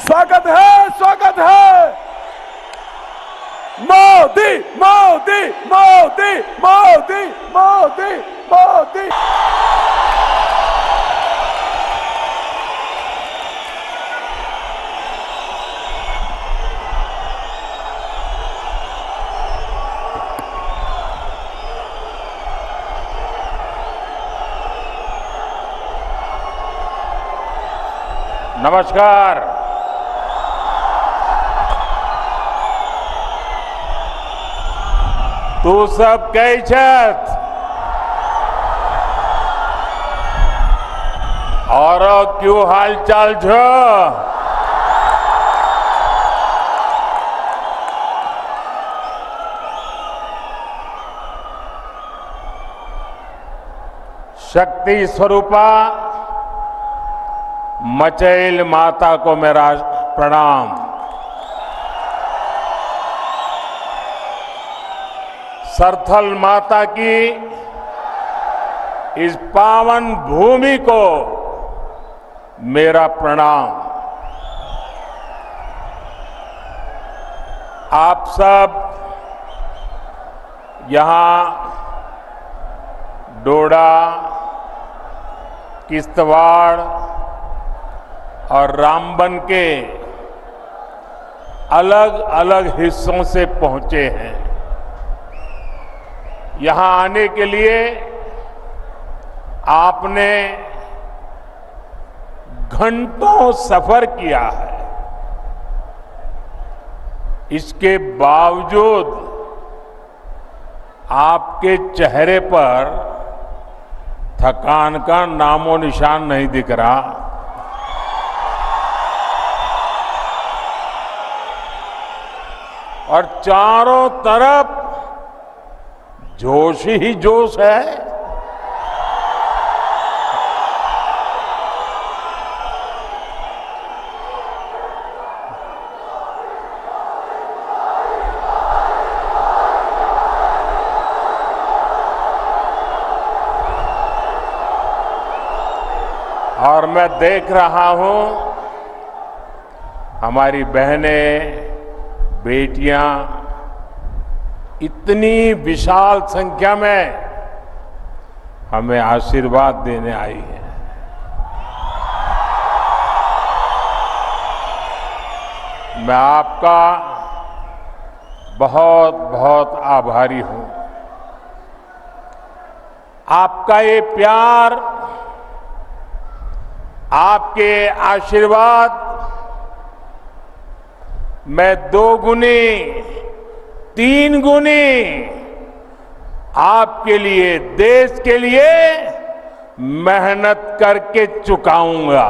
स्वागत है। मोदी मोदी मोदी मोदी मोदी मोदी। नमस्कार। तू सब कैछत और क्यों हालचाल छ? शक्ति स्वरूपा मचैल माता को मेरा प्रणाम। सरथल माता की इस पावन भूमि को मेरा प्रणाम। आप सब यहां डोडा, किश्तवाड़ और रामबन के अलग अलग हिस्सों से पहुंचे हैं। यहां आने के लिए आपने घंटों सफर किया है। इसके बावजूद आपके चेहरे पर थकान का नामो निशान नहीं दिख रहा। और चारों तरफ जोश ही जोश है। और मैं देख रहा हूं हमारी बहनें, बेटियां इतनी विशाल संख्या में हमें आशीर्वाद देने आई हैं। मैं आपका बहुत बहुत आभारी हूं। आपका ये प्यार, आपके आशीर्वाद मैं 2 गुनी 3 गुनी आपके लिए, देश के लिए मेहनत करके चुकाऊंगा।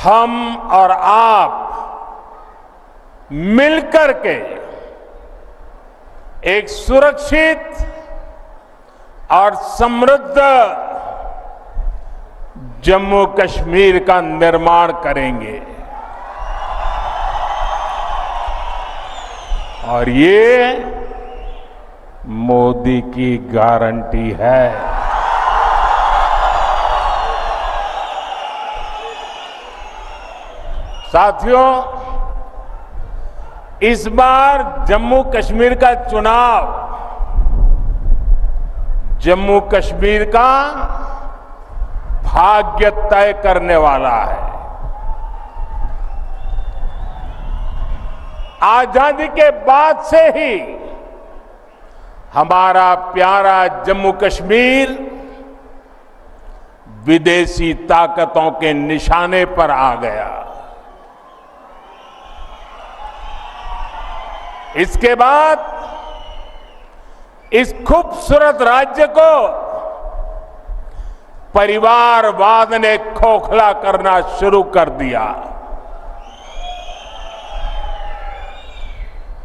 हम और आप मिलकर के एक सुरक्षित और समृद्ध जम्मू कश्मीर का निर्माण करेंगे। और ये मोदी की गारंटी है। साथियों, इस बार जम्मू कश्मीर का चुनाव जम्मू कश्मीर का भाग्य तय करने वाला है। आजादी के बाद से ही हमारा प्यारा जम्मू कश्मीर विदेशी ताकतों के निशाने पर आ गया। इसके बाद इस खूबसूरत राज्य को परिवारवाद ने खोखला करना शुरू कर दिया।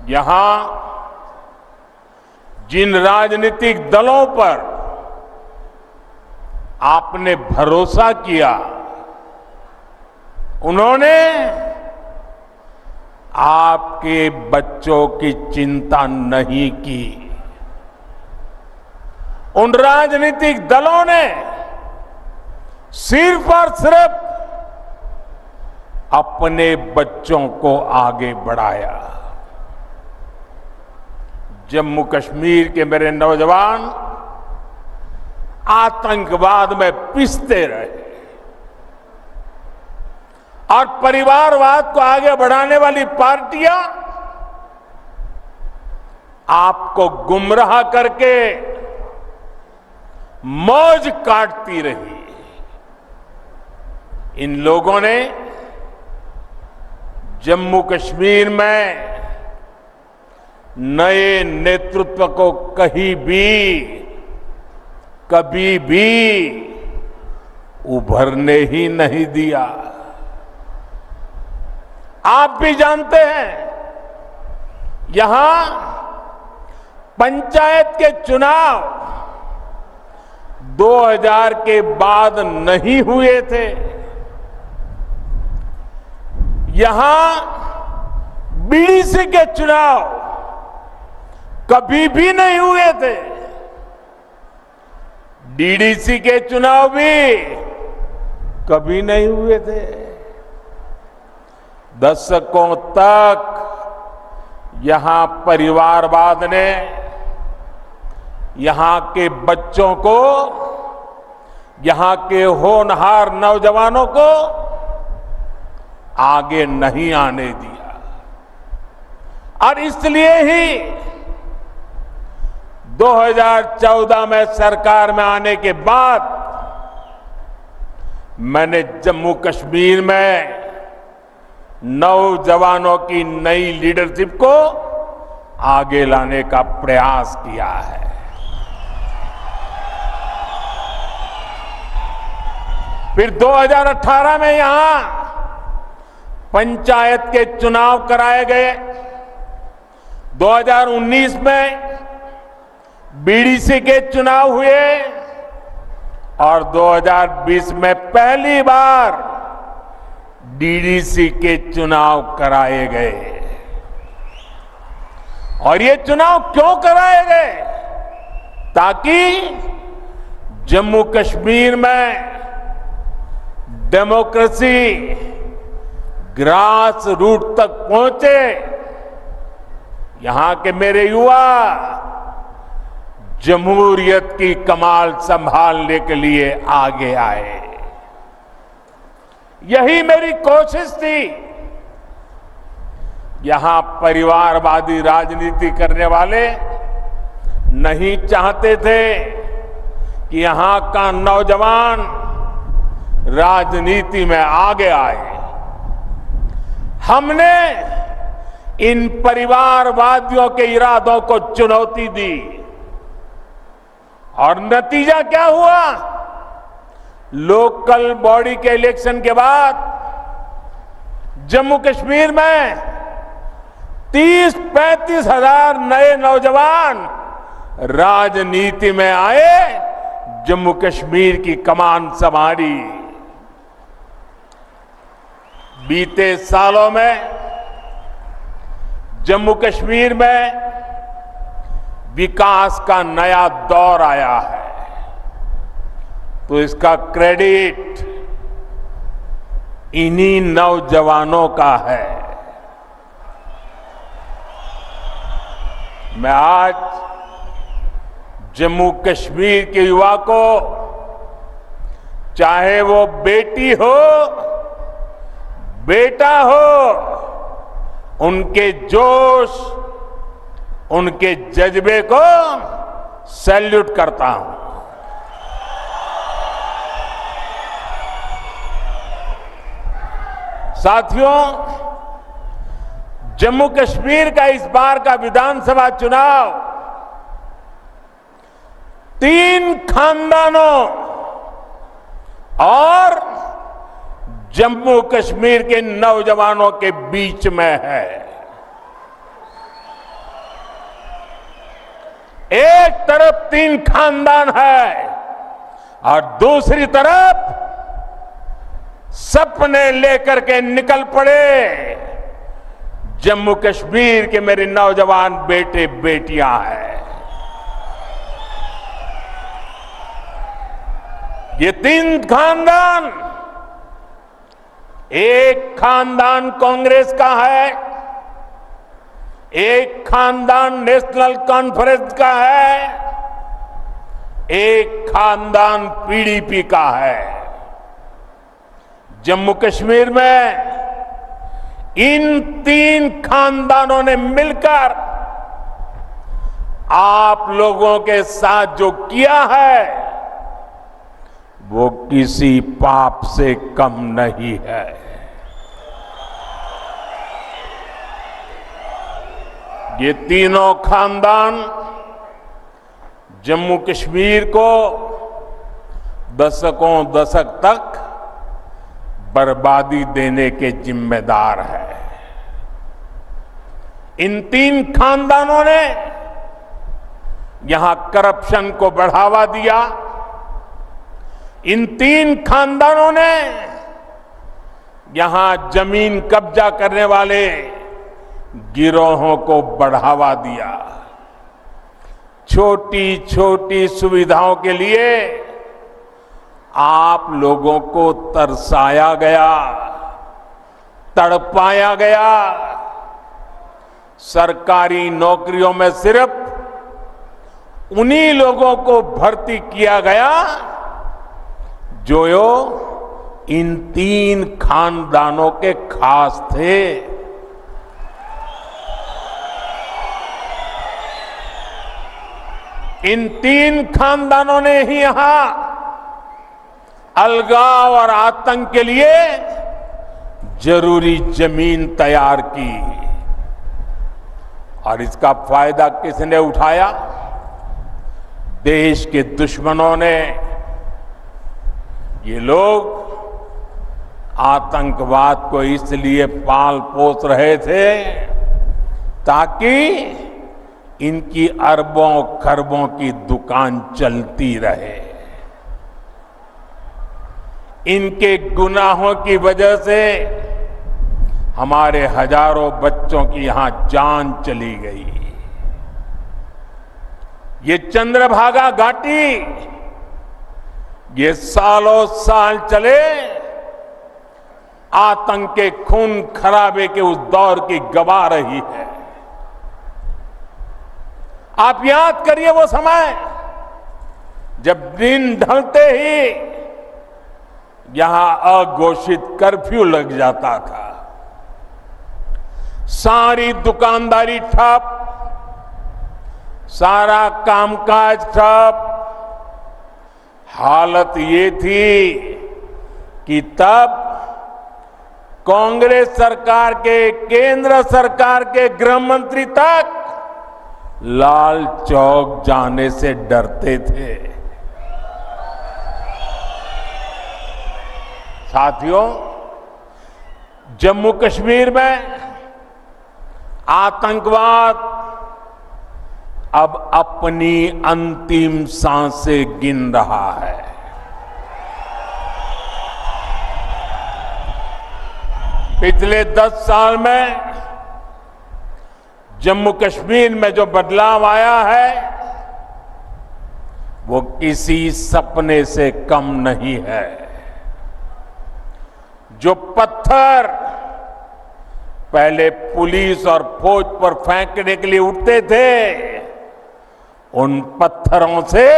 यहां जिन राजनीतिक दलों पर आपने भरोसा किया, उन्होंने आपके बच्चों की चिंता नहीं की। उन राजनीतिक दलों ने सिर्फ और सिर्फ अपने बच्चों को आगे बढ़ाया। जम्मू कश्मीर के मेरे नौजवान आतंकवाद में पिसते रहे और परिवारवाद को आगे बढ़ाने वाली पार्टियां आपको गुमराह करके मौज काटती रही। इन लोगों ने जम्मू कश्मीर में नए नेतृत्व को कभी भी उभरने ही नहीं दिया। आप भी जानते हैं, यहां पंचायत के चुनाव 2000 के बाद नहीं हुए थे। यहां बीडीसी के चुनाव कभी भी नहीं हुए थे। डीडीसी के चुनाव भी कभी नहीं हुए थे। दशकों तक यहां परिवारवाद ने यहां के बच्चों को, यहां के होनहार नौजवानों को आगे नहीं आने दिया। और इसलिए ही 2014 में सरकार में आने के बाद मैंने जम्मू कश्मीर में नौजवानों की नई लीडरशिप को आगे लाने का प्रयास किया है। फिर 2018 में यहां पंचायत के चुनाव कराए गए। 2019 में बीडीसी के चुनाव हुए और 2020 में पहली बार डीडीसी के चुनाव कराए गए। और ये चुनाव क्यों कराए गए? ताकि जम्मू कश्मीर में डेमोक्रेसी ग्रास रूट तक पहुंचे। यहां के मेरे युवा जमहूरियत की कमाल संभालने के लिए आगे आए। यही मेरी कोशिश थी। यहां परिवारवादी राजनीति करने वाले नहीं चाहते थे कि यहां का नौजवान राजनीति में आगे आए। हमने इन परिवारवादियों के इरादों को चुनौती दी और नतीजा क्या हुआ? लोकल बॉडी के इलेक्शन के बाद जम्मू कश्मीर में 30-35 हजार नए नौजवान राजनीति में आए, जम्मू कश्मीर की कमान संभाली। बीते सालों में जम्मू कश्मीर में विकास का नया दौर आया है, तो इसका क्रेडिट इन्हीं नौजवानों का है। मैं आज जम्मू कश्मीर के युवा को, चाहे वो बेटी हो बेटा हो, उनके जोश, उनके जज्बे को सैल्यूट करता हूं। साथियों, जम्मू कश्मीर का इस बार का विधानसभा चुनाव 3 खानदानों और जम्मू कश्मीर के नौजवानों के बीच में है। एक तरफ 3 खानदान है और दूसरी तरफ सपने लेकर के निकल पड़े जम्मू कश्मीर के मेरे नौजवान बेटे बेटियां हैं। ये तीन खानदान, एक खानदान कांग्रेस का है, एक खानदान नेशनल कॉन्फ्रेंस का है, एक खानदान पीडीपी का है। जम्मू कश्मीर में इन तीन खानदानों ने मिलकर आप लोगों के साथ जो किया है वो किसी पाप से कम नहीं है। ये तीनों खानदान जम्मू कश्मीर को दशकों दशक तक बर्बादी देने के जिम्मेदार है। इन तीन खानदानों ने यहां करप्शन को बढ़ावा दिया। इन तीन खानदानों ने यहां जमीन कब्जा करने वाले गिरोहों को बढ़ावा दिया। छोटी छोटी सुविधाओं के लिए आप लोगों को तरसाया गया, तड़पाया गया। सरकारी नौकरियों में सिर्फ उन्हीं लोगों को भर्ती किया गया जो इन तीन खानदानों के खास थे। इन तीन खानदानों ने ही यहां अलगाव और आतंक के लिए जरूरी जमीन तैयार की। और इसका फायदा किसने उठाया? देश के दुश्मनों ने। ये लोग आतंकवाद को इसलिए पाल पोस रहे थे ताकि इनकी अरबों खरबों की दुकान चलती रहे। इनके गुनाहों की वजह से हमारे हजारों बच्चों की यहां जान चली गई। ये चंद्रभागा घाटी ये सालों साल चले आतंक के खून खराबे के उस दौर की गवाह रही है। आप याद करिए वो समय जब दिन ढलते ही यहां अघोषित कर्फ्यू लग जाता था। सारी दुकानदारी ठप, सारा कामकाज ठप। हालत ये थी कि तब कांग्रेस सरकार के, केंद्र सरकार के गृह मंत्री तक लाल चौक जाने से डरते थे। साथियों, जम्मू कश्मीर में आतंकवाद अब अपनी अंतिम सांसें गिन रहा है। पिछले 10 साल में जम्मू कश्मीर में जो बदलाव आया है वो किसी सपने से कम नहीं है। जो पत्थर पहले पुलिस और फौज पर फेंकने के लिए उठते थे, उन पत्थरों से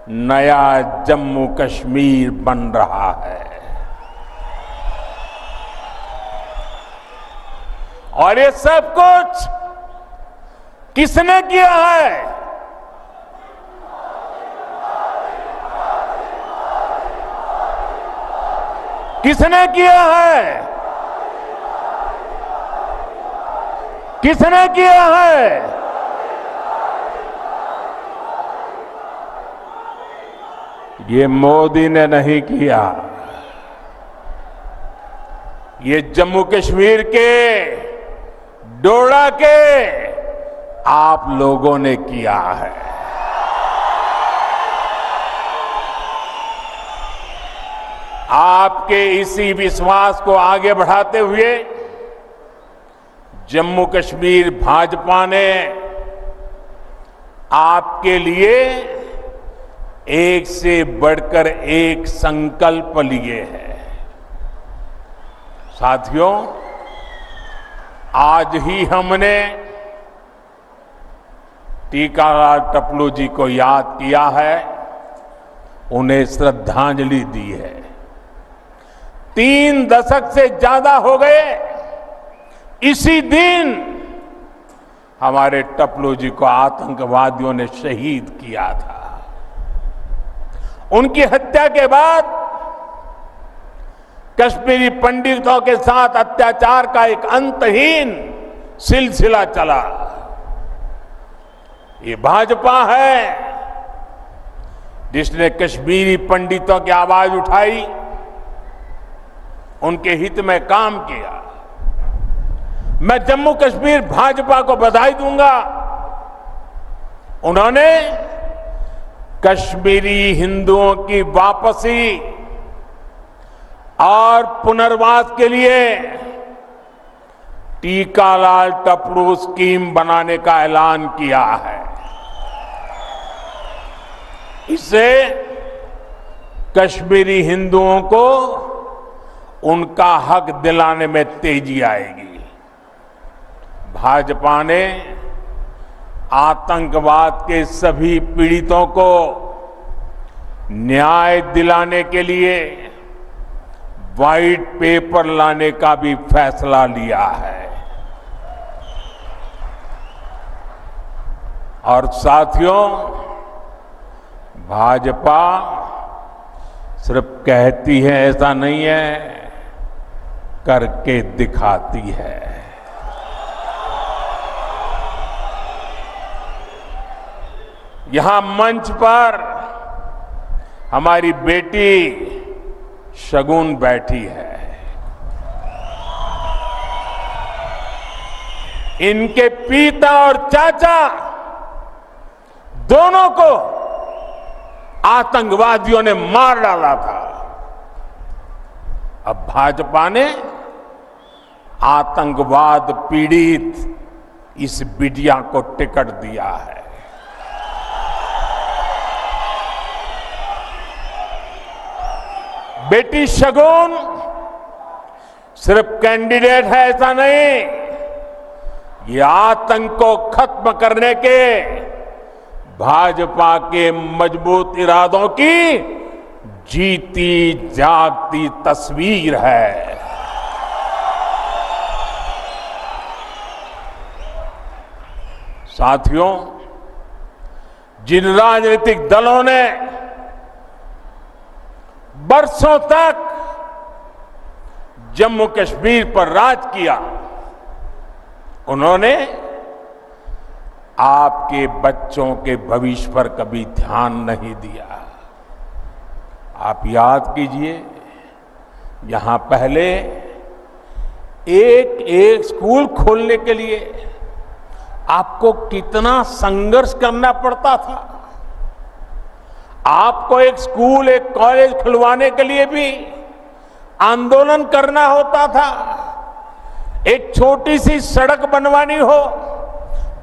नया जम्मू कश्मीर बन रहा है। और ये सब कुछ किसने किया है? किसने किया है? किसने किया है? ये मोदी ने नहीं किया। ये जम्मू कश्मीर के डोडा के आप लोगों ने किया है। आपके इसी विश्वास को आगे बढ़ाते हुए जम्मू कश्मीर भाजपा ने आपके लिए एक से बढ़कर एक संकल्प लिए हैं। साथियों, आज ही हमने टीकालाल टपलू जी को याद किया है, उन्हें श्रद्धांजलि दी है। 3 दशक से ज्यादा हो गए इसी दिन हमारे टपलू जी को आतंकवादियों ने शहीद किया था। उनकी हत्या के बाद कश्मीरी पंडितों के साथ अत्याचार का एक अंतहीन सिलसिला चला। ये भाजपा है जिसने कश्मीरी पंडितों की आवाज उठाई, उनके हित में काम किया। मैं जम्मू कश्मीर भाजपा को बधाई दूंगा। उन्होंने कश्मीरी हिंदुओं की वापसी और पुनर्वास के लिए टीकालाल टपलू स्कीम बनाने का ऐलान किया है। इससे कश्मीरी हिंदुओं को उनका हक दिलाने में तेजी आएगी। भाजपा ने आतंकवाद के सभी पीड़ितों को न्याय दिलाने के लिए व्हाइट पेपर लाने का भी फैसला लिया है। और साथियों, भाजपा सिर्फ कहती है ऐसा नहीं है, करके दिखाती है। यहां मंच पर हमारी बेटी शगुन बैठी है। इनके पिता और चाचा दोनों को आतंकवादियों ने मार डाला था। अब भाजपा ने आतंकवाद पीड़ित इस बिटिया को टिकट दिया है। बेटी शगुन सिर्फ कैंडिडेट है ऐसा नहीं, ये आतंक को खत्म करने के भाजपा के मजबूत इरादों की जीती जागती तस्वीर है। साथियों, जिन राजनीतिक दलों ने बरसों तक जम्मू कश्मीर पर राज किया, उन्होंने आपके बच्चों के भविष्य पर कभी ध्यान नहीं दिया। आप याद कीजिए, यहां पहले एक एक स्कूल खोलने के लिए आपको कितना संघर्ष करना पड़ता था। आपको एक स्कूल, एक कॉलेज खुलवाने के लिए भी आंदोलन करना होता था। एक छोटी सी सड़क बनवानी हो,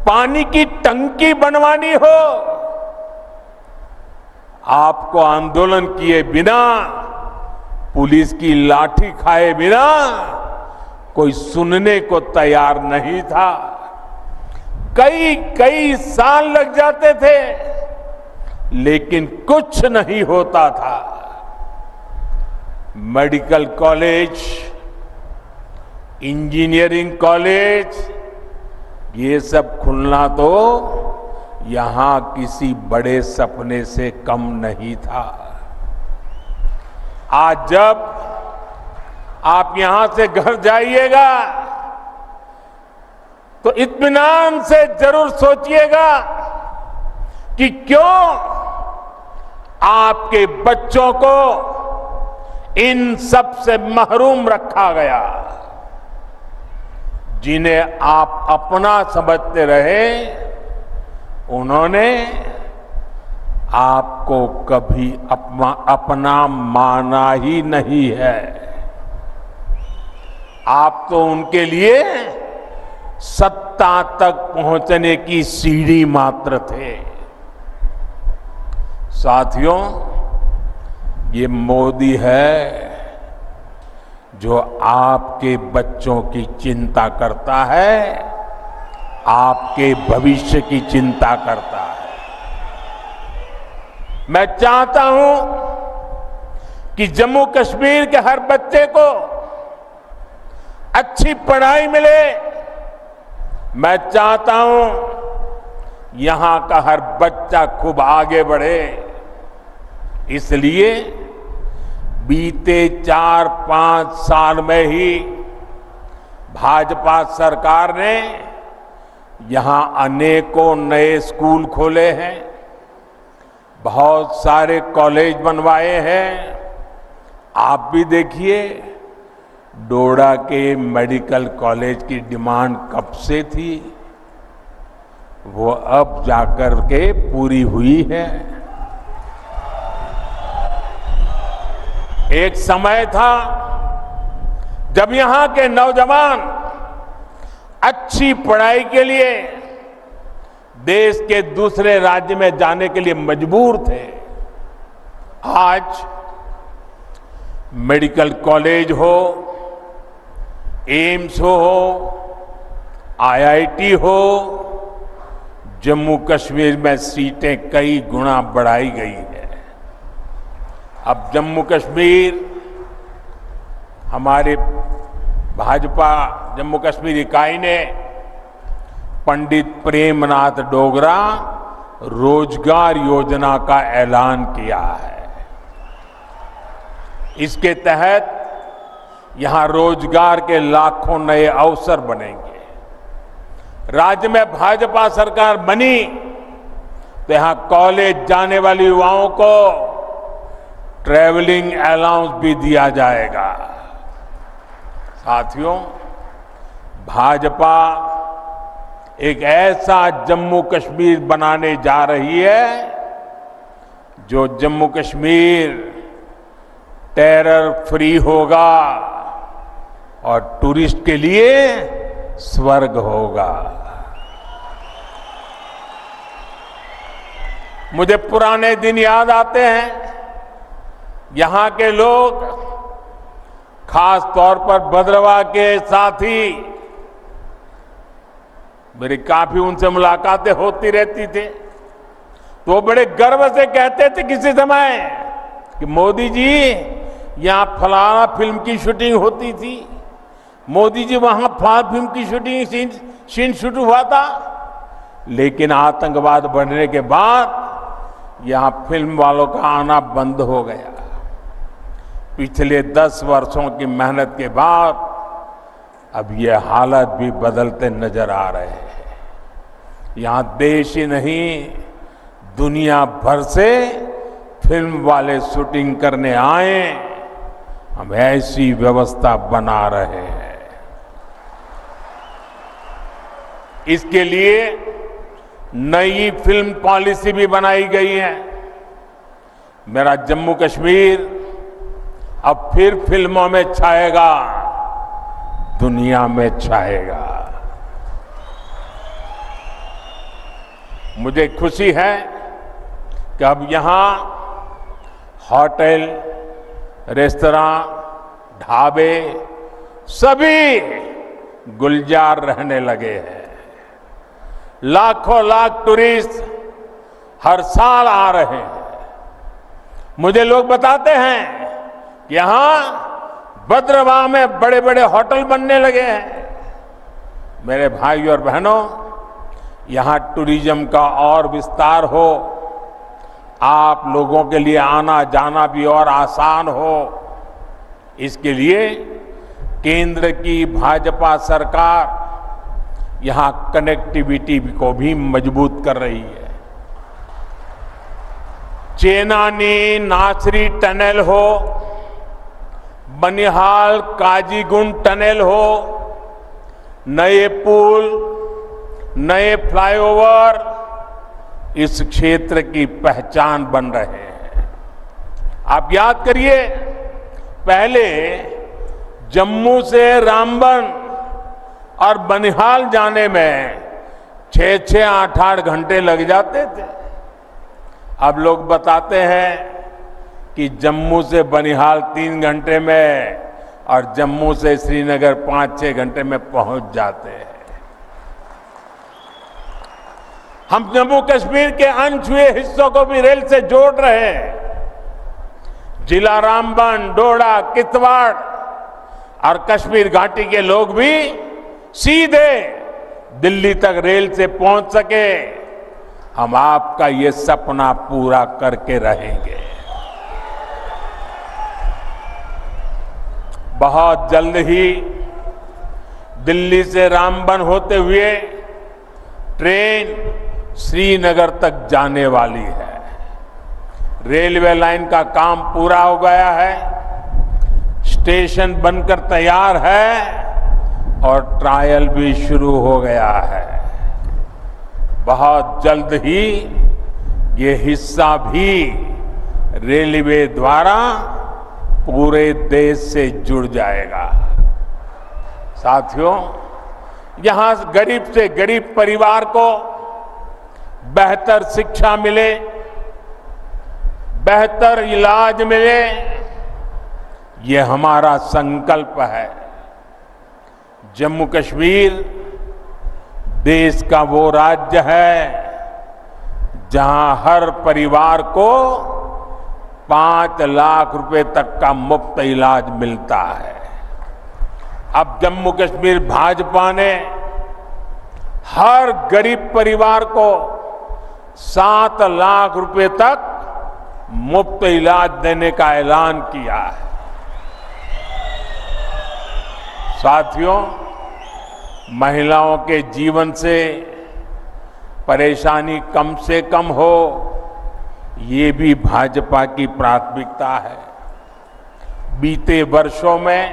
पानी की टंकी बनवानी हो, आपको आंदोलन किए बिना, पुलिस की लाठी खाए बिना कोई सुनने को तैयार नहीं था। कई कई साल लग जाते थे, लेकिन कुछ नहीं होता था। मेडिकल कॉलेज, इंजीनियरिंग कॉलेज, ये सब खुलना तो यहां किसी बड़े सपने से कम नहीं था। आज जब आप यहां से घर जाइएगा तो इत्मीनान से जरूर सोचिएगा कि क्यों आपके बच्चों को इन सब से महरूम रखा गया। जिन्हें आप अपना समझते रहे, उन्होंने आपको कभी अपना माना ही नहीं है। आप तो उनके लिए सत्ता तक पहुंचने की सीढ़ी मात्र थे। साथियों, ये मोदी है जो आपके बच्चों की चिंता करता है, आपके भविष्य की चिंता करता है। मैं चाहता हूं कि जम्मू कश्मीर के हर बच्चे को अच्छी पढ़ाई मिले। मैं चाहता हूं यहां का हर बच्चा खूब आगे बढ़े। इसलिए बीते 4-5 साल में ही भाजपा सरकार ने यहां अनेकों नए स्कूल खोले हैं, बहुत सारे कॉलेज बनवाए हैं। आप भी देखिए, डोडा के मेडिकल कॉलेज की डिमांड कब से थी, वो अब जाकर के पूरी हुई है। एक समय था जब यहां के नौजवान अच्छी पढ़ाई के लिए देश के दूसरे राज्य में जाने के लिए मजबूर थे। आज मेडिकल कॉलेज हो, एम्स हो, आईआईटी हो, जम्मू कश्मीर में सीटें कई गुना बढ़ाई गई है। अब जम्मू कश्मीर, हमारे भाजपा जम्मू कश्मीर इकाई ने पंडित प्रेमनाथ डोगरा रोजगार योजना का ऐलान किया है। इसके तहत यहां रोजगार के लाखों नए अवसर बनेंगे। राज्य में भाजपा सरकार बनी तो यहां कॉलेज जाने वाले युवाओं को ट्रैवलिंग अलाउंस भी दिया जाएगा। साथियों, भाजपा एक ऐसा जम्मू कश्मीर बनाने जा रही है जो जम्मू कश्मीर टेरर फ्री होगा और टूरिस्ट के लिए स्वर्ग होगा। मुझे पुराने दिन याद आते हैं। यहां के लोग, खास तौर पर भद्रवाह के साथी, मेरी काफी उनसे मुलाकातें होती रहती थी, तो वो बड़े गर्व से कहते थे किसी समय कि मोदी जी, यहां फलाना फिल्म की शूटिंग होती थी, मोदी जी वहां फलाना फिल्म की शूटिंग सीन शूट हुआ था। लेकिन आतंकवाद बढ़ने के बाद यहां फिल्म वालों का आना बंद हो गया। पिछले 10 वर्षों की मेहनत के बाद अब ये हालत भी बदलते नजर आ रहे हैं। यहां देश ही नहीं, दुनिया भर से फिल्म वाले शूटिंग करने आए। हम ऐसी व्यवस्था बना रहे हैं। इसके लिए नई फिल्म पॉलिसी भी बनाई गई है। मेरा जम्मू कश्मीर अब फिर फिल्मों में छाएगा, दुनिया में छाएगा। मुझे खुशी है कि अब यहां होटल, रेस्तरां, ढाबे सभी गुलजार रहने लगे हैं। लाखों लाख टूरिस्ट हर साल आ रहे हैं। मुझे लोग बताते हैं कि यहां भद्रवाह में बड़े बड़े होटल बनने लगे हैं। मेरे भाई और बहनों, यहां टूरिज्म का और विस्तार हो, आप लोगों के लिए आना जाना भी और आसान हो, इसके लिए केंद्र की भाजपा सरकार यहां कनेक्टिविटी को भी मजबूत कर रही है। चेनानी नासरी टनल हो, बनिहाल काजीगुंड टनल हो, नए पुल, नए फ्लाईओवर इस क्षेत्र की पहचान बन रहे हैं। आप याद करिए, पहले जम्मू से रामबन और बनिहाल जाने में 6-6, 8-8 घंटे लग जाते थे। अब लोग बताते हैं कि जम्मू से बनिहाल 3 घंटे में और जम्मू से श्रीनगर 5-6 घंटे में पहुंच जाते हैं। हम जम्मू कश्मीर के अनछुए हिस्सों को भी रेल से जोड़ रहे हैं। जिला रामबन, डोडा, किश्तवाड़ और कश्मीर घाटी के लोग भी सीधे दिल्ली तक रेल से पहुंच सके। हम आपका ये सपना पूरा करके रहेंगे। बहुत जल्द ही दिल्ली से रामबन होते हुए ट्रेन श्रीनगर तक जाने वाली है। रेलवे लाइन का काम पूरा हो गया है, स्टेशन बनकर तैयार है और ट्रायल भी शुरू हो गया है। बहुत जल्द ही ये हिस्सा भी रेलवे द्वारा पूरे देश से जुड़ जाएगा। साथियों, यहां गरीब से गरीब परिवार को बेहतर शिक्षा मिले, बेहतर इलाज मिले, ये हमारा संकल्प है। जम्मू कश्मीर देश का वो राज्य है जहां हर परिवार को 5 लाख रुपए तक का मुफ्त इलाज मिलता है। अब जम्मू कश्मीर भाजपा ने हर गरीब परिवार को 7 लाख रुपए तक मुफ्त इलाज देने का ऐलान किया है। साथियों, महिलाओं के जीवन से परेशानी कम से कम हो, ये भी भाजपा की प्राथमिकता है। बीते वर्षों में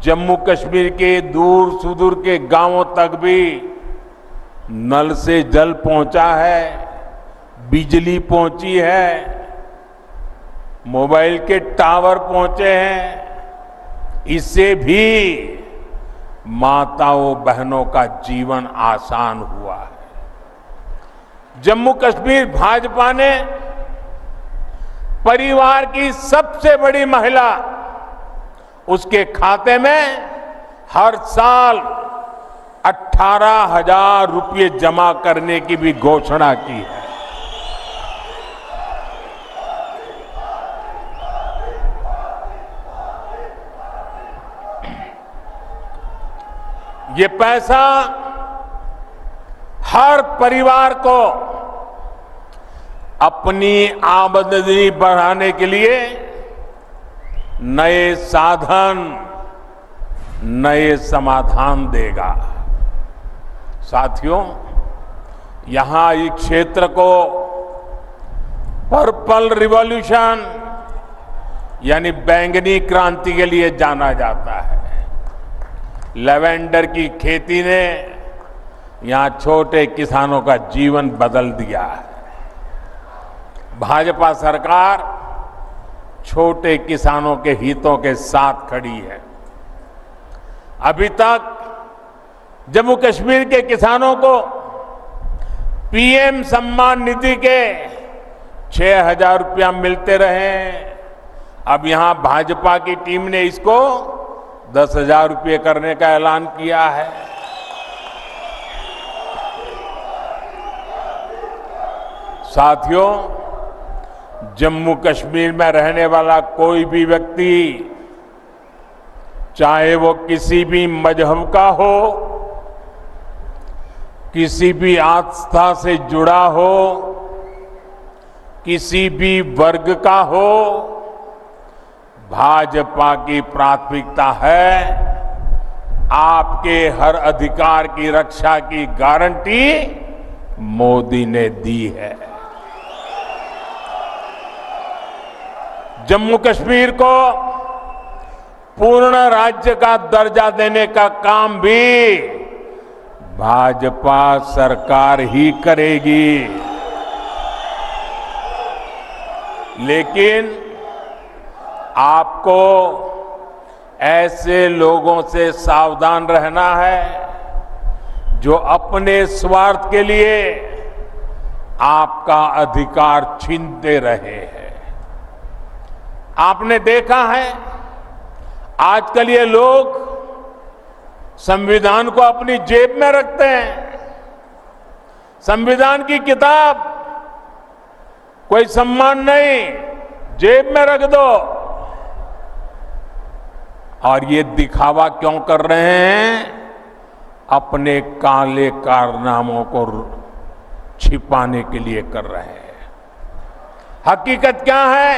जम्मू कश्मीर के दूर सुदूर के गांवों तक भी नल से जल पहुंचा है, बिजली पहुंची है, मोबाइल के टावर पहुंचे हैं। इससे भी माताओं बहनों का जीवन आसान हुआ है। जम्मू कश्मीर भाजपा ने परिवार की सबसे बड़ी महिला, उसके खाते में हर साल 18,000 रुपये जमा करने की भी घोषणा की है। ये पैसा हर परिवार को अपनी आमदनी बढ़ाने के लिए नए साधन, नए समाधान देगा। साथियों, यहां इस क्षेत्र को पर्पल रिवॉल्यूशन यानी बैंगनी क्रांति के लिए जाना जाता है। लेवेंडर की खेती ने यहां छोटे किसानों का जीवन बदल दिया है। भाजपा सरकार छोटे किसानों के हितों के साथ खड़ी है। अभी तक जम्मू कश्मीर के किसानों को पीएम सम्मान निधि के 6,000 रुपया मिलते रहे। अब यहां भाजपा की टीम ने इसको 10,000 रुपये करने का ऐलान किया है। साथियों, जम्मू कश्मीर में रहने वाला कोई भी व्यक्ति, चाहे वो किसी भी मजहब का हो, किसी भी आस्था से जुड़ा हो, किसी भी वर्ग का हो, भाजपा की प्राथमिकता है आपके हर अधिकार की रक्षा की गारंटी मोदी ने दी है। जम्मू कश्मीर को पूर्ण राज्य का दर्जा देने का काम भी भाजपा सरकार ही करेगी। लेकिन आपको ऐसे लोगों से सावधान रहना है जो अपने स्वार्थ के लिए आपका अधिकार छीनते रहे हैं। आपने देखा है आजकल ये लोग संविधान को अपनी जेब में रखते हैं। संविधान की किताब कोई सम्मान नहीं, जेब में रख दो। और ये दिखावा क्यों कर रहे हैं? अपने काले कारनामों को छिपाने के लिए कर रहे हैं। हकीकत क्या है?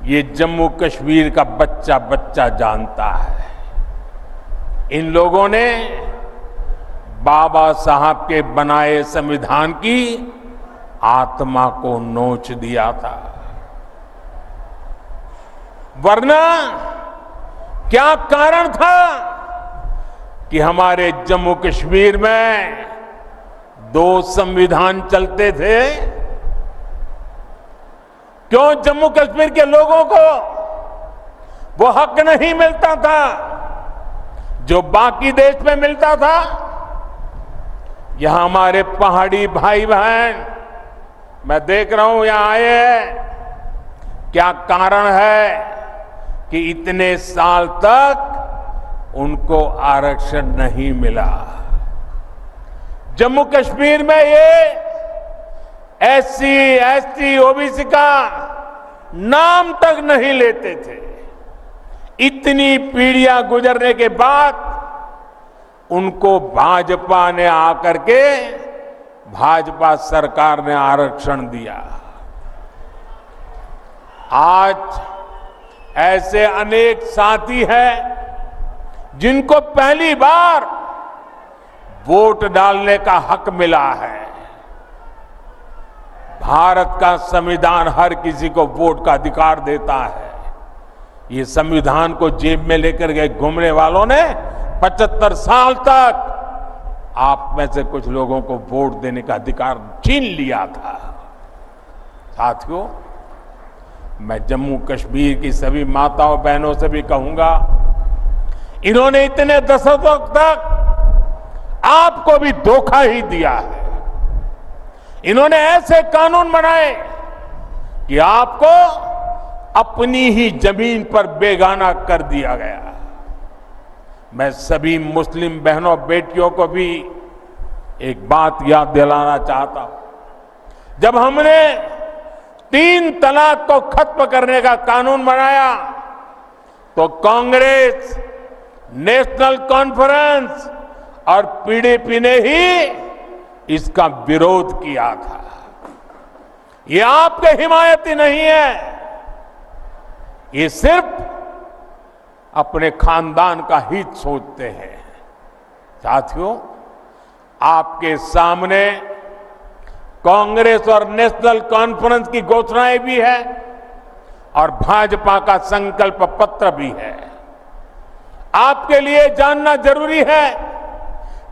ये जम्मू कश्मीर का बच्चा बच्चा जानता है। इन लोगों ने बाबा साहब के बनाए संविधान की आत्मा को नोच दिया था। वरना क्या कारण था कि हमारे जम्मू कश्मीर में 2 संविधान चलते थे? क्यों जम्मू कश्मीर के लोगों को वो हक नहीं मिलता था जो बाकी देश में मिलता था? यहां हमारे पहाड़ी भाई बहन, मैं देख रहा हूं यहां आए हैं। क्या कारण है कि इतने साल तक उनको आरक्षण नहीं मिला? जम्मू कश्मीर में ये एससी, एसटी, ओबीसी का नाम तक नहीं लेते थे। इतनी पीढ़ियां गुजरने के बाद उनको भाजपा ने आकर के, भाजपा सरकार ने आरक्षण दिया। आज ऐसे अनेक साथी हैं जिनको पहली बार वोट डालने का हक मिला है। भारत का संविधान हर किसी को वोट का अधिकार देता है। ये संविधान को जेब में लेकर के घूमने वालों ने 75 साल तक आप में से कुछ लोगों को वोट देने का अधिकार छीन लिया था। साथियों, मैं जम्मू कश्मीर की सभी माताओं बहनों से भी कहूंगा, इन्होंने इतने दशकों तक आपको भी धोखा ही दिया है। इन्होंने ऐसे कानून बनाए कि आपको अपनी ही जमीन पर बेगाना कर दिया गया। मैं सभी मुस्लिम बहनों बेटियों को भी एक बात याद दिलाना चाहता हूं। जब हमने 3 तलाक को खत्म करने का कानून बनाया तो कांग्रेस, नेशनल कॉन्फ्रेंस और पीडीपी ने ही इसका विरोध किया था। ये आपके हिमायती नहीं है, ये सिर्फ अपने खानदान का हित सोचते हैं। साथियों, आपके सामने कांग्रेस और नेशनल कॉन्फ्रेंस की घोषणाएं भी है और भाजपा का संकल्प पत्र भी है। आपके लिए जानना जरूरी है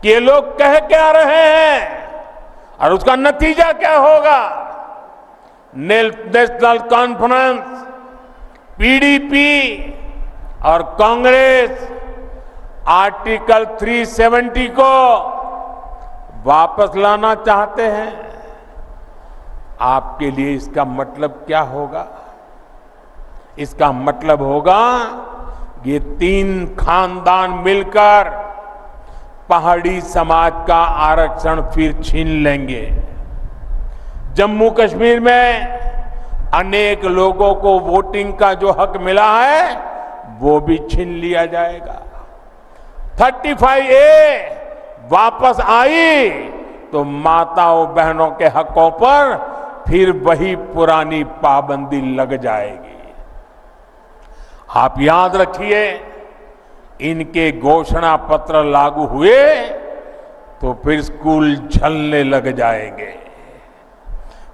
कि ये लोग कह क्या रहे हैं और उसका नतीजा क्या होगा। नेशनल कॉन्फ्रेंस, पीडीपी और कांग्रेस आर्टिकल 370 को वापस लाना चाहते हैं। आपके लिए इसका मतलब क्या होगा? इसका मतलब होगा ये 3 खानदान मिलकर पहाड़ी समाज का आरक्षण फिर छीन लेंगे। जम्मू कश्मीर में अनेक लोगों को वोटिंग का जो हक मिला है वो भी छीन लिया जाएगा। 35A वापस आई तो माताओं बहनों के हकों पर फिर वही पुरानी पाबंदी लग जाएगी। आप याद रखिए, इनके घोषणा पत्र लागू हुए तो फिर स्कूल चलने लग जाएंगे,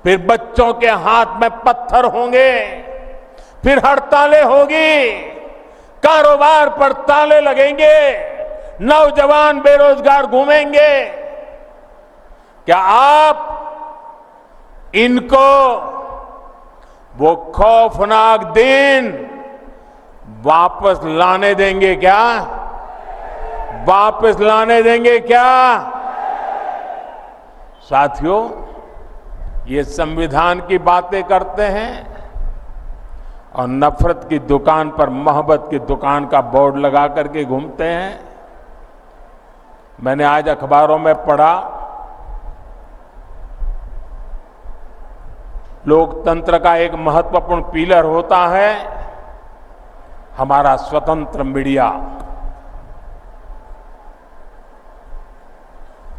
फिर बच्चों के हाथ में पत्थर होंगे, फिर हड़तालें होगी, कारोबार पर ताले लगेंगे, नौजवान बेरोजगार घूमेंगे। क्या आप इनको वो खौफनाक दिन वापस लाने देंगे क्या? वापस लाने देंगे क्या? साथियों, ये संविधान की बातें करते हैं और नफरत की दुकान पर मोहब्बत की दुकान का बोर्ड लगा करके घूमते हैं। मैंने आज अखबारों में पढ़ा, लोकतंत्र का एक महत्वपूर्ण पिलर होता है हमारा स्वतंत्र मीडिया।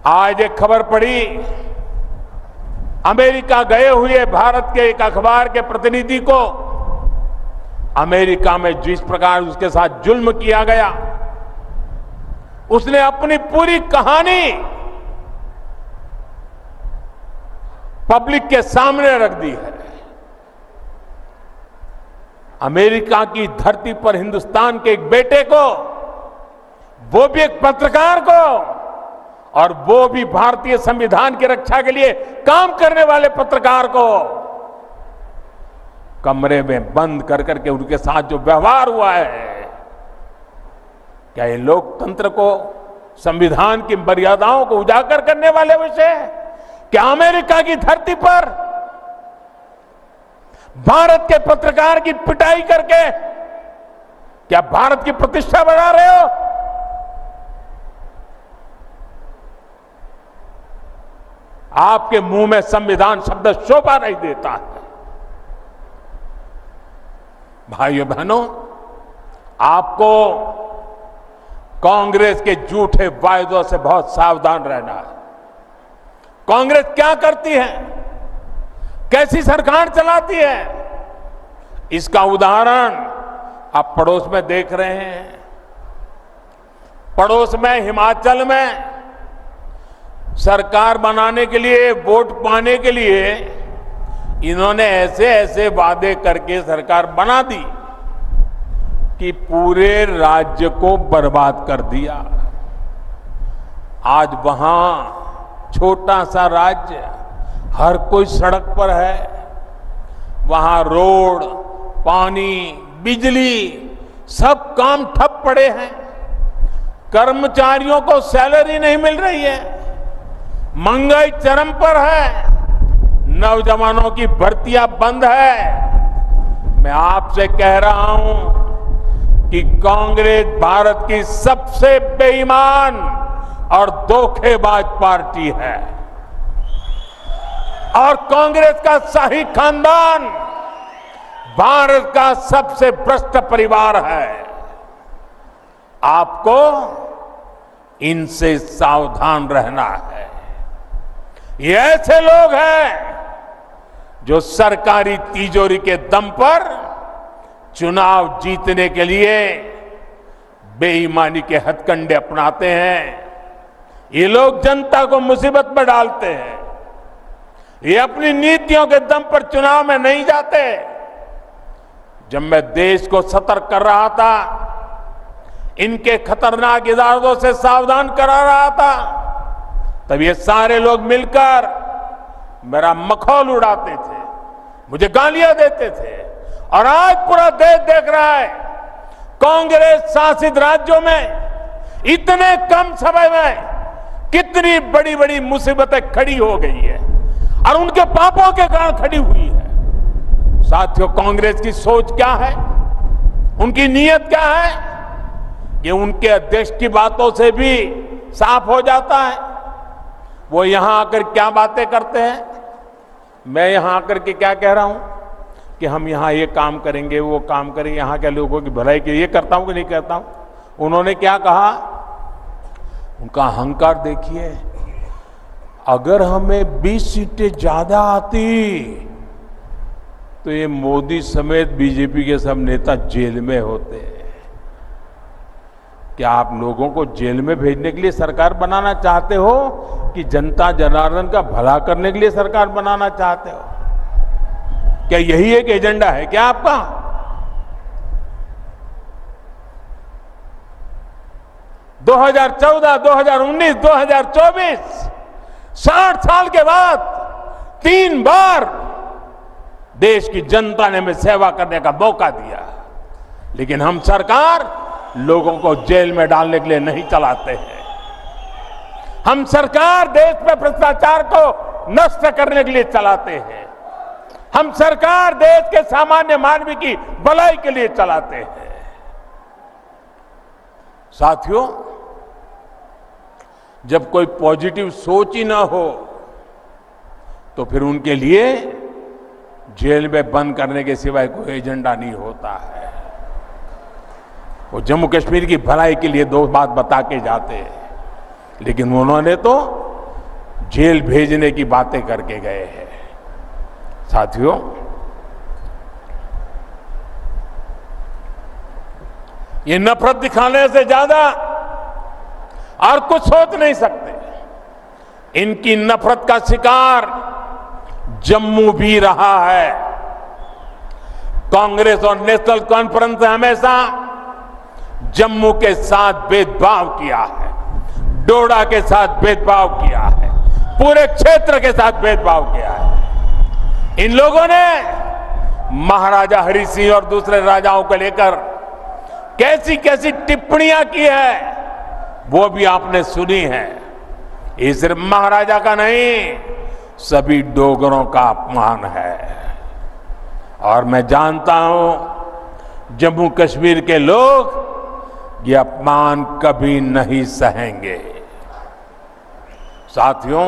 आज एक खबर पढ़ी, अमेरिका गए हुए भारत के एक अखबार के प्रतिनिधि को अमेरिका में जिस प्रकार उसके साथ जुल्म किया गया, उसने अपनी पूरी कहानी पब्लिक के सामने रख दी है। अमेरिका की धरती पर हिंदुस्तान के एक बेटे को, वो भी एक पत्रकार को, और वो भी भारतीय संविधान की रक्षा के लिए काम करने वाले पत्रकार को कमरे में बंद कर करके उनके साथ जो व्यवहार हुआ है, क्या ये लोकतंत्र को, संविधान की मर्यादाओं को उजागर करने वाले विषय? क्या अमेरिका की धरती पर भारत के पत्रकार की पिटाई करके क्या भारत की प्रतिष्ठा बढ़ा रहे हो? आपके मुंह में संविधान शब्द शोभा नहीं देता है। भाइयों बहनों, आपको कांग्रेस के झूठे वायदों से बहुत सावधान रहना है। कांग्रेस क्या करती है, कैसी सरकार चलाती है, इसका उदाहरण आप पड़ोस में देख रहे हैं। पड़ोस में हिमाचल में सरकार बनाने के लिए, वोट पाने के लिए इन्होंने ऐसे ऐसे वादे करके सरकार बना दी कि पूरे राज्य को बर्बाद कर दिया। आज वहां छोटा सा राज्य, हर कोई सड़क पर है, वहां रोड, पानी, बिजली, सब काम ठप पड़े हैं। कर्मचारियों को सैलरी नहीं मिल रही है, महंगाई चरम पर है, नौजवानों की भर्तियां बंद है। मैं आपसे कह रहा हूं कि कांग्रेस भारत की सबसे बेईमान और धोखेबाज पार्टी है, और कांग्रेस का शाही खानदान भारत का सबसे भ्रष्ट परिवार है। आपको इनसे सावधान रहना है। ये ऐसे लोग हैं जो सरकारी तिजोरी के दम पर चुनाव जीतने के लिए बेईमानी के हथकंडे अपनाते हैं। ये लोग जनता को मुसीबत में डालते हैं। ये अपनी नीतियों के दम पर चुनाव में नहीं जाते। जब मैं देश को सतर्क कर रहा था, इनके खतरनाक इरादों से सावधान करा रहा था, तब ये सारे लोग मिलकर मेरा मखौल उड़ाते थे, मुझे गालियां देते थे। और आज पूरा देश देख रहा है, कांग्रेस शासित राज्यों में इतने कम समय में कितनी बड़ी बड़ी मुसीबतें खड़ी हो गई है, और उनके पापों के कारण खड़ी हुई है। साथियों, कांग्रेस की सोच क्या है, उनकी नीयत क्या है, ये उनके अध्यक्ष की बातों से भी साफ हो जाता है। वो यहां आकर क्या बातें करते हैं, मैं यहां आकर के क्या कह रहा हूं कि हम यहां ये काम करेंगे, वो काम करेंगे, यहां के लोगों की भलाई के लिए करता हूं कि नहीं करता हूं। उन्होंने क्या कहा, उनका अहंकार देखिए। अगर हमें 20 सीटें ज्यादा आती तो ये मोदी समेत बीजेपी के सब नेता जेल में होते। क्या आप लोगों को जेल में भेजने के लिए सरकार बनाना चाहते हो कि जनता जनार्दन का भला करने के लिए सरकार बनाना चाहते हो? क्या यही एक एजेंडा है क्या आपका? दो 2014, 2019, 2024 60 साल के बाद 3 बार देश की जनता ने हमें सेवा करने का मौका दिया, लेकिन हम सरकार लोगों को जेल में डालने के लिए नहीं चलाते हैं। हम सरकार देश में भ्रष्टाचार को नष्ट करने के लिए चलाते हैं। हम सरकार देश के सामान्य मानवी की भलाई के लिए चलाते हैं। साथियों, जब कोई पॉजिटिव सोच ही ना हो तो फिर उनके लिए जेल में बंद करने के सिवाय कोई एजेंडा नहीं होता है। वो जम्मू कश्मीर की भलाई के लिए दो बात बता के जाते हैं, लेकिन उन्होंने तो जेल भेजने की बातें करके गए हैं। साथियों, ये नफरत दिखाने से ज्यादा और कुछ सोच नहीं सकते। इनकी नफरत का शिकार जम्मू भी रहा है। कांग्रेस और नेशनल कॉन्फ्रेंस ने हमेशा जम्मू के साथ भेदभाव किया है, डोडा के साथ भेदभाव किया है, पूरे क्षेत्र के साथ भेदभाव किया है। इन लोगों ने महाराजा हरि सिंह और दूसरे राजाओं को लेकर कैसी कैसी टिप्पणियां की है वो भी आपने सुनी है। ये सिर्फ महाराजा का नहीं, सभी डोगरों का अपमान है। और मैं जानता हूं जम्मू कश्मीर के लोग ये अपमान कभी नहीं सहेंगे। साथियों,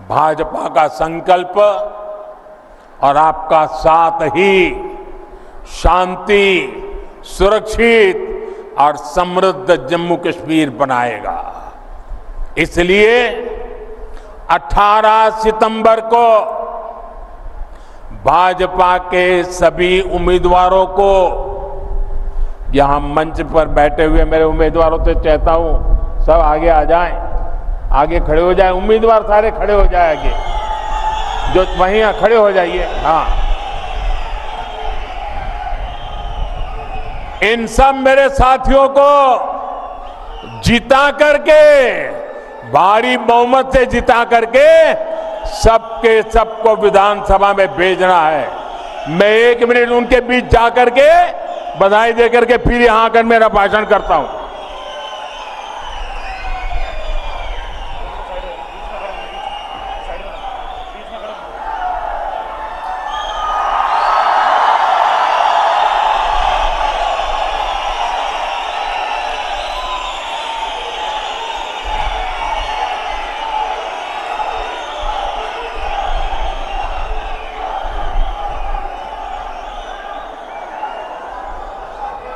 भाजपा का संकल्प और आपका साथ ही शांति, सुरक्षित और समृद्ध जम्मू कश्मीर बनाएगा। इसलिए 18 सितंबर को भाजपा के सभी उम्मीदवारों को, यहां मंच पर बैठे हुए मेरे उम्मीदवारों से चाहता हूं सब आगे आ जाएं, आगे खड़े हो जाएं। उम्मीदवार सारे खड़े हो जाए आगे, जो वहीं खड़े हो जाइए। हाँ, इन सब मेरे साथियों को जिता करके, भारी बहुमत से जिता करके सबके सबको विधानसभा में भेजना है। मैं 1 मिनट उनके बीच जा करके बधाई देकर के फिर यहां आकर मेरा भाषण करता हूं।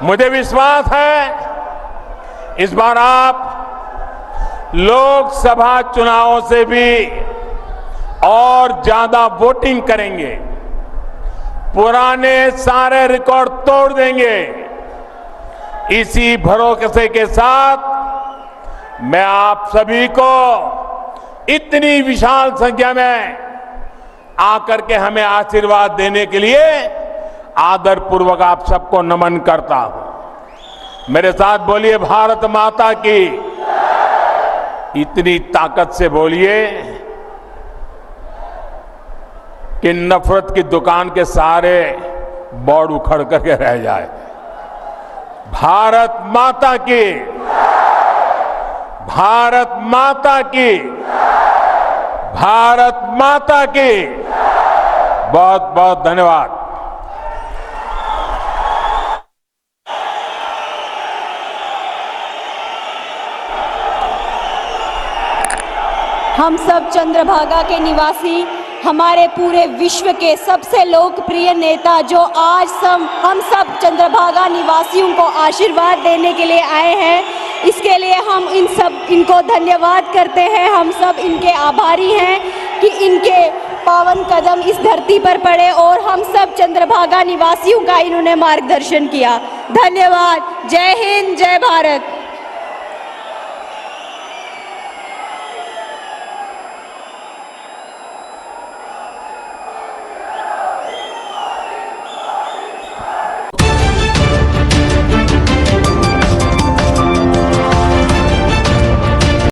मुझे विश्वास है इस बार आप लोकसभा चुनावों से भी और ज्यादा वोटिंग करेंगे, पुराने सारे रिकॉर्ड तोड़ देंगे। इसी भरोसे के साथ मैं आप सभी को इतनी विशाल संख्या में आकर के हमें आशीर्वाद देने के लिए आदर पूर्वक आप सबको नमन करता हूं। मेरे साथ बोलिए, भारत माता की। इतनी ताकत से बोलिए कि नफरत की दुकान के सारे बोर्ड उखड़ करके रह जाए। भारत माता की, भारत माता की, भारत माता की। बहुत बहुत धन्यवाद। हम सब चंद्रभागा के निवासी, हमारे पूरे विश्व के सबसे लोकप्रिय नेता जो आज हम सब चंद्रभागा निवासियों को आशीर्वाद देने के लिए आए हैं, इसके लिए हम इनको धन्यवाद करते हैं। हम सब इनके आभारी हैं कि इनके पावन कदम इस धरती पर पड़े और हम सब चंद्रभागा निवासियों का इन्होंने मार्गदर्शन किया। धन्यवाद। जय हिंद, जय भारत।